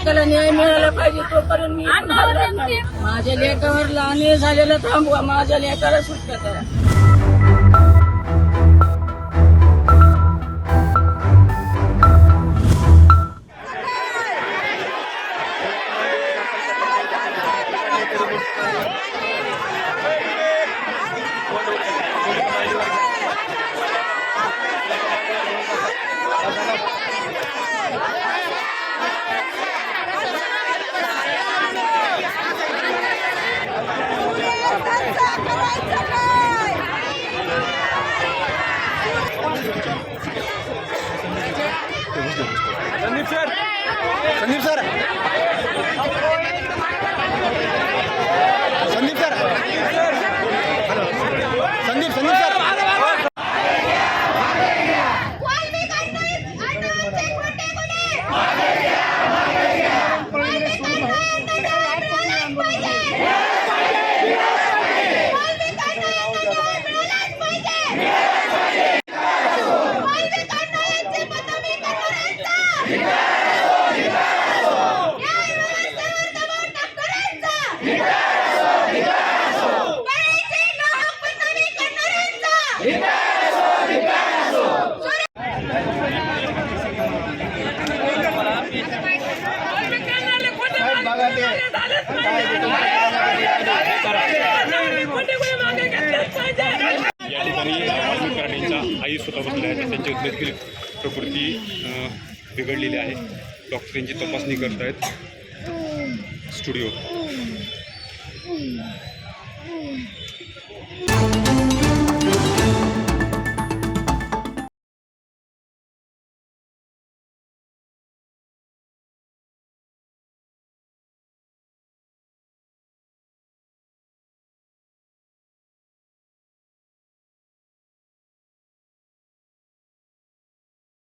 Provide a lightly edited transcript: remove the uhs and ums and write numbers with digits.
लेकाला न्याय मिळाला पाहिजे तोपर्यंत मी थांबणार नाही. माझ्या लेकावर अन्याय झालेला थांबवा, माझ्या लेकाला सुटका करा. Sandeep sir, Sandeep sir, Sandeep sir, Sandeep Sandeep sir. या ठिकाणी कराटेंच्या आई स्वतः बसल्या आहेत. त्यांची देखील प्रकृती बिघडलेली आहे. डॉक्टर यांची तपासणी करत आहेत स्टुडिओ.